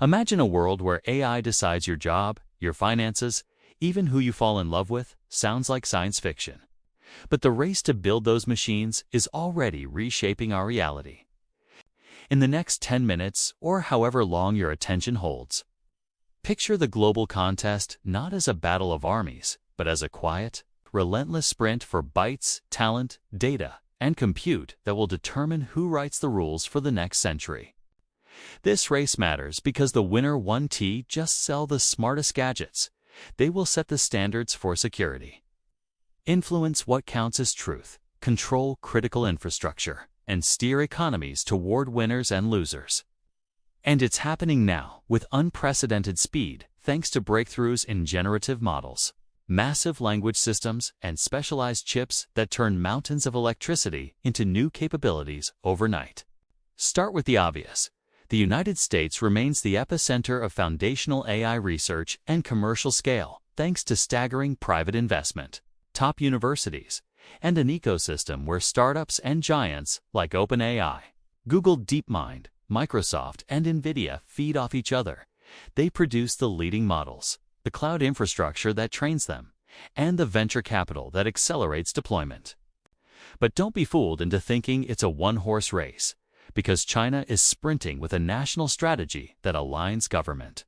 Imagine a world where AI decides your job, your finances, even who you fall in love with. Sounds like science fiction. But the race to build those machines is already reshaping our reality. In the next 10 minutes, or however long your attention holds, picture the global contest not as a battle of armies, but as a quiet, relentless sprint for bytes, talent, data, and compute that will determine who writes the rules for the next century. This race matters because the winner won't just sell the smartest gadgets. They will set the standards for security, influence what counts as truth, control critical infrastructure, and steer economies toward winners and losers. And it's happening now with unprecedented speed thanks to breakthroughs in generative models, massive language systems, and specialized chips that turn mountains of electricity into new capabilities overnight. Start with the obvious. The United States remains the epicenter of foundational AI research and commercial scale thanks to staggering private investment, top universities, and an ecosystem where startups and giants like OpenAI, Google DeepMind, Microsoft, and NVIDIA feed off each other. They produce the leading models, the cloud infrastructure that trains them, and the venture capital that accelerates deployment. But don't be fooled into thinking it's a one-horse race, because China is sprinting with a national strategy that aligns government,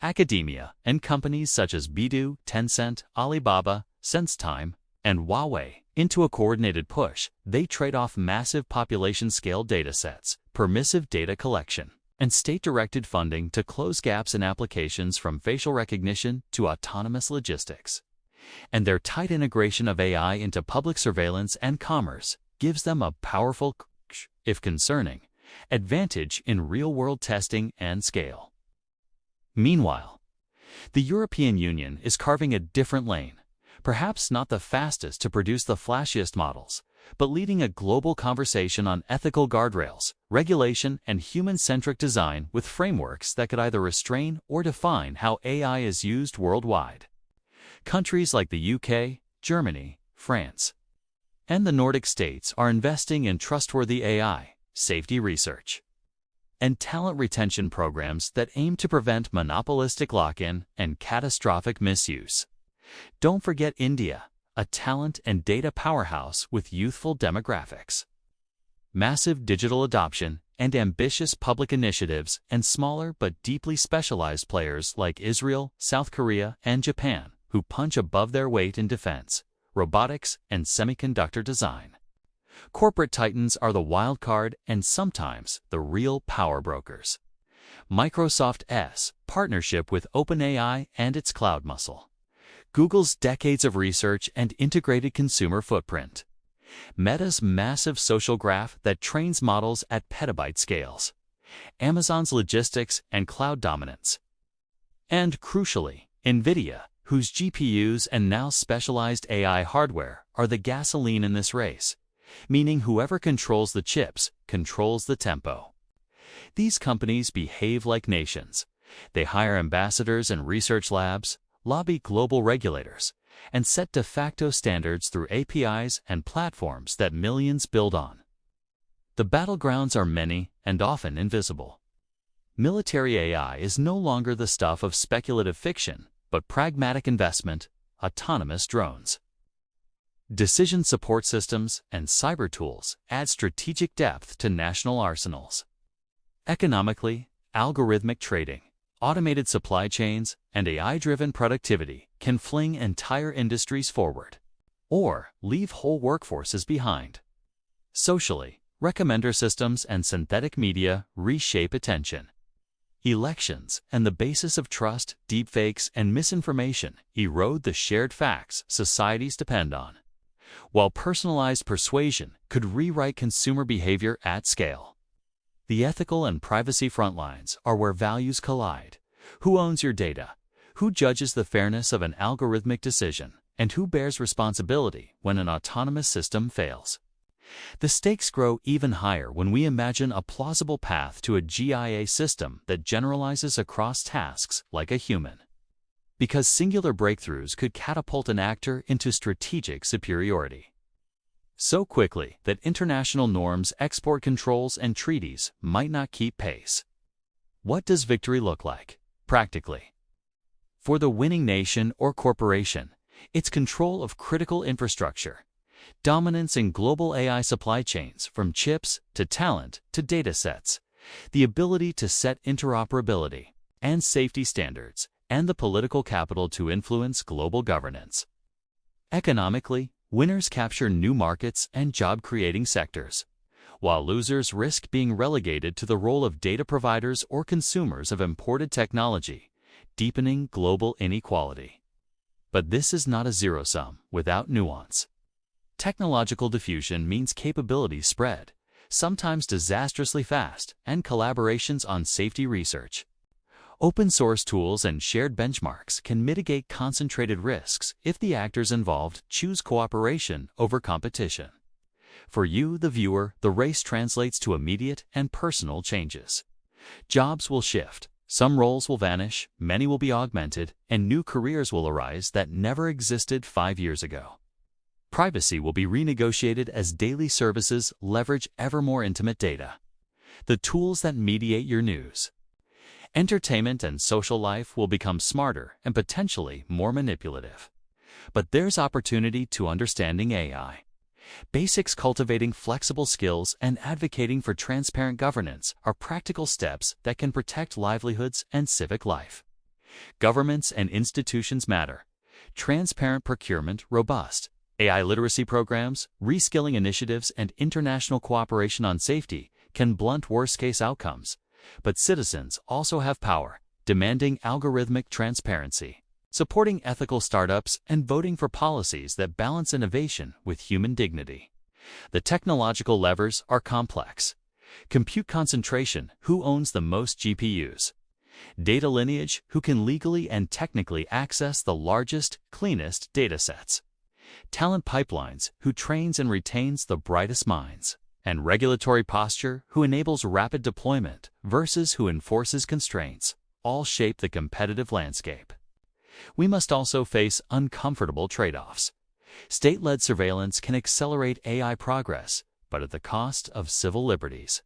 academia, and companies such as Baidu, Tencent, Alibaba, SenseTime, and Huawei into a coordinated push. They trade off massive population-scale datasets, permissive data collection, and state-directed funding to close gaps in applications from facial recognition to autonomous logistics. And their tight integration of AI into public surveillance and commerce gives them a powerful, if concerning, advantage in real-world testing and scale. Meanwhile, the European Union is carving a different lane, perhaps not the fastest to produce the flashiest models, but leading a global conversation on ethical guardrails, regulation, and human-centric design with frameworks that could either restrain or define how AI is used worldwide. Countries like the UK, Germany, France, and the Nordic states are investing in trustworthy AI, safety research, and talent retention programs that aim to prevent monopolistic lock-in and catastrophic misuse. Don't forget India, a talent and data powerhouse with youthful demographics, massive digital adoption, and ambitious public initiatives, and smaller but deeply specialized players like Israel, South Korea, and Japan, who punch above their weight in defense, robotics, and semiconductor design. Corporate titans are the wild card and sometimes the real power brokers. Microsoft's partnership with OpenAI and its cloud muscle, Google's decades of research and integrated consumer footprint, Meta's massive social graph that trains models at petabyte scales, Amazon's logistics and cloud dominance, and crucially, NVIDIA, whose GPUs and now specialized AI hardware are the gasoline in this race, meaning whoever controls the chips controls the tempo. These companies behave like nations. They hire ambassadors and research labs, lobby global regulators, and set de facto standards through APIs and platforms that millions build on. The battlegrounds are many and often invisible. Military AI is no longer the stuff of speculative fiction, but pragmatic investment, autonomous drones, decision support systems, and cyber tools add strategic depth to national arsenals. Economically, algorithmic trading, automated supply chains, and AI-driven productivity can fling entire industries forward, or leave whole workforces behind. Socially, recommender systems and synthetic media reshape attention. Elections and the basis of trust, deepfakes, and misinformation erode the shared facts societies depend on, while personalized persuasion could rewrite consumer behavior at scale. The ethical and privacy frontlines are where values collide. Who owns your data? Who judges the fairness of an algorithmic decision? And who bears responsibility when an autonomous system fails? The stakes grow even higher when we imagine a plausible path to a GIA system that generalizes across tasks like a human. Because singular breakthroughs could catapult an actor into strategic superiority so quickly that international norms, export controls, and treaties might not keep pace. What does victory look like, practically? For the winning nation or corporation, it's control of critical infrastructure, dominance in global AI supply chains from chips to talent to data sets, the ability to set interoperability and safety standards, and the political capital to influence global governance. Economically, winners capture new markets and job-creating sectors, while losers risk being relegated to the role of data providers or consumers of imported technology, deepening global inequality. But this is not a zero-sum without nuance. Technological diffusion means capability spread, sometimes disastrously fast, and collaborations on safety research. Open-source tools and shared benchmarks can mitigate concentrated risks if the actors involved choose cooperation over competition. For you, the viewer, the race translates to immediate and personal changes. Jobs will shift, some roles will vanish, many will be augmented, and new careers will arise that never existed 5 years ago. Privacy will be renegotiated as daily services leverage ever more intimate data. The tools that mediate your news. Entertainment and social life will become smarter and potentially more manipulative. But there's opportunity to understanding AI. Basics cultivating flexible skills and advocating for transparent governance are practical steps that can protect livelihoods and civic life. Governments and institutions matter. Transparent procurement robust. AI literacy programs, reskilling initiatives, and international cooperation on safety can blunt worst-case outcomes. But citizens also have power, demanding algorithmic transparency, supporting ethical startups, and voting for policies that balance innovation with human dignity. The technological levers are complex. Compute concentration, who owns the most GPUs? Data lineage, who can legally and technically access the largest, cleanest datasets? Talent pipelines, who trains and retains the brightest minds? And regulatory posture, who enables rapid deployment versus who enforces constraints, all shape the competitive landscape. We must also face uncomfortable trade-offs. State-led surveillance can accelerate AI progress, but at the cost of civil liberties.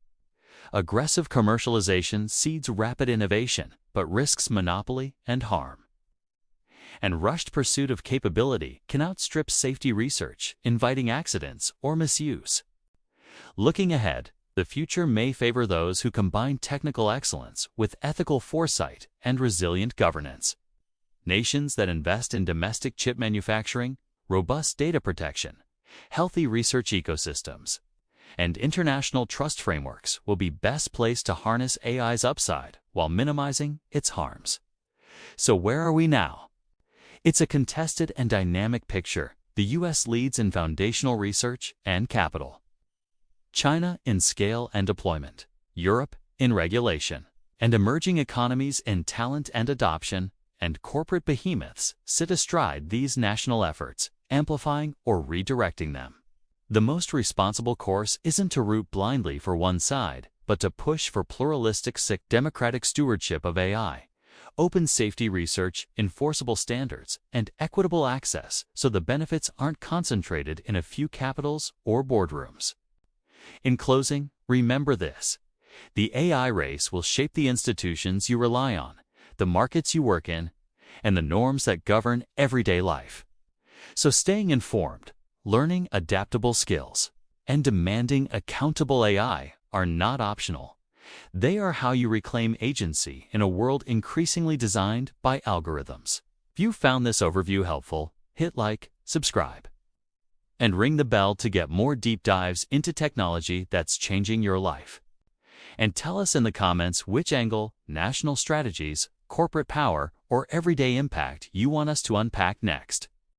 Aggressive commercialization seeds rapid innovation, but risks monopoly and harm. And rushed pursuit of capability can outstrip safety research, inviting accidents or misuse. Looking ahead, the future may favor those who combine technical excellence with ethical foresight and resilient governance. Nations that invest in domestic chip manufacturing, robust data protection, healthy research ecosystems, and international trust frameworks will be best placed to harness AI's upside while minimizing its harms. So where are we now? It's a contested and dynamic picture. The U.S. leads in foundational research and capital. China in scale and deployment, Europe in regulation, and emerging economies in talent and adoption, and corporate behemoths sit astride these national efforts, amplifying or redirecting them. The most responsible course isn't to root blindly for one side, but to push for pluralistic, democratic stewardship of AI, open safety research, enforceable standards, and equitable access so the benefits aren't concentrated in a few capitals or boardrooms. In closing, remember this. The AI race will shape the institutions you rely on, the markets you work in, and the norms that govern everyday life. So staying informed, learning adaptable skills, and demanding accountable AI are not optional. They are how you reclaim agency in a world increasingly designed by algorithms. If you found this overview helpful, hit like, subscribe, and ring the bell to get more deep dives into technology that's changing your life. And tell us in the comments which angle, national strategies, corporate power, or everyday impact you want us to unpack next.